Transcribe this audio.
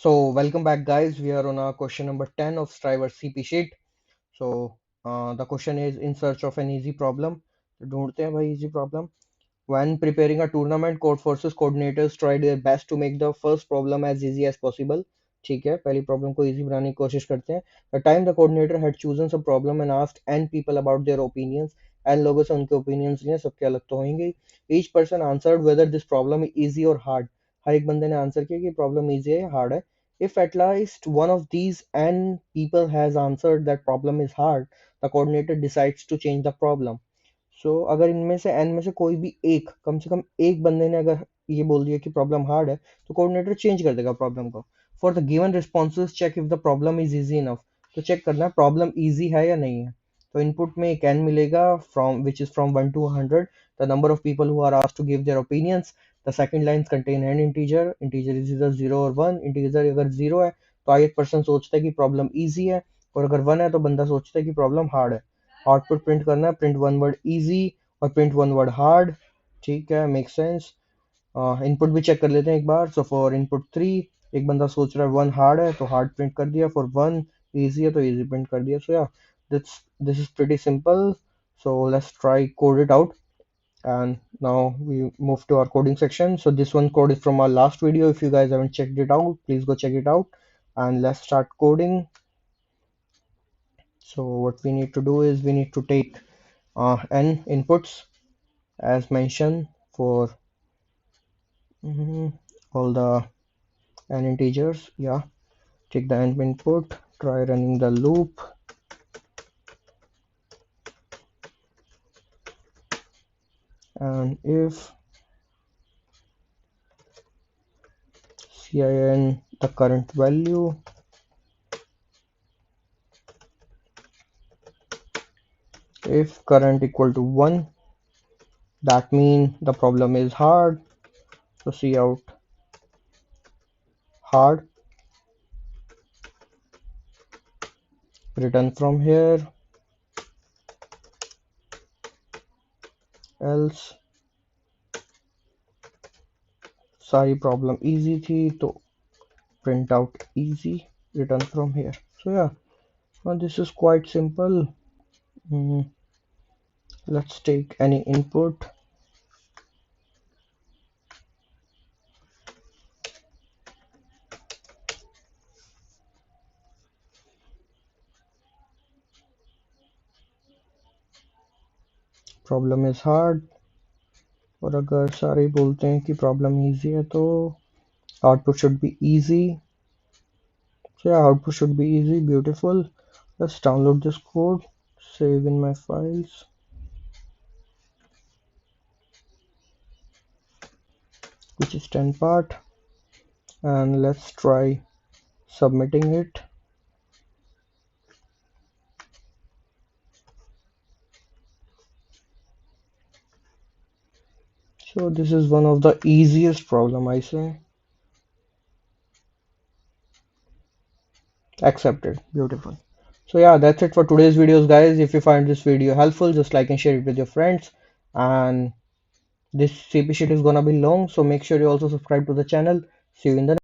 So welcome back guys, we are on our question number 10 of Striver CP sheet. So the question is in search of an easy problem. तो ढूंढते हैं भाई easy problem. When preparing a tournament, Codeforces coordinators tried their best to make the first problem as easy as possible. ठीक है, पहली problem को easy बनाने की कोशिश करते हैं. The time the coordinator had chosen some problem and asked n people about their opinions, n लोगों से उनके opinions लिए, सबके अलग तो होंगे ही. Each person answered whether this problem is easy or hard. हर एक बंदे ने आंसर किया कि problem easy है या hard है. If at least one of these n people has answered that problem is hard, the coordinator decides to change the problem. अगर इनमें से एन में से कोई भी एक, कम से कम एक बंदे ने अगर ये बोल दिया कि प्रॉब्लम हार्ड है, तो कोऑर्डिनेटर चेंज कर देगा प्रॉब्लम को. For the given responses check if the problem is easy enough. तो चेक करना है प्रॉब्लम इजी है या नहीं है. तो इनपुट में एक एन मिलेगा from which is from 1 to 100, the number of people who are asked to give their opinions. The second line contain an integer. Integer is इधर 0 और 1. इंटीजर अगर 0 है तो आई पर्सन सोचता है कि प्रॉब्लम इजी है, और अगर 1 है तो बंदा सोचता है कि प्रॉब्लम हार्ड है. आउटपुट प्रिंट करना है, प्रिंट वन वर्ड इजी और प्रिंट वन वर्ड हार्ड. ठीक है, मेक सेंस. इनपुट भी चेक कर लेते हैं एक बार. सो फॉर इनपुट 3, एक बंदा सोच रहा है 1 हार्ड है तो हार्ड प्रिंट कर दिया. फॉर 1 इजी है तो इजी प्रिंट कर दिया. सो या this is pretty simple. So let's try code it out. And now we move to our coding section. So this one code is from our last video. If you guys haven't checked it out, please go check it out. And let's start coding. So what we need to do is we need to take n inputs as mentioned for all the n integers. Yeah, take the n input, try running the loop, and if cin the current value, if current equal to 1, that means the problem is hard. So cout hard, return from here, else सारी problem easy थी तो print out easy, return from here. So yeah, well, this is quite simple. Let's take any input. Problem is hard. और अगर सारे बोलते हैं कि problem easy है तो output should be easy. So yeah, output should be easy. Beautiful. Let's download this code, save in my files, which is 10 part, and let's try submitting it. So this is one of the easiest problem, I say. Accepted. Beautiful. So yeah, that's it for today's videos, guys. If you find this video helpful, just like and share it with your friends. And this CP sheet is gonna be long, so make sure you also subscribe to the channel. See you in the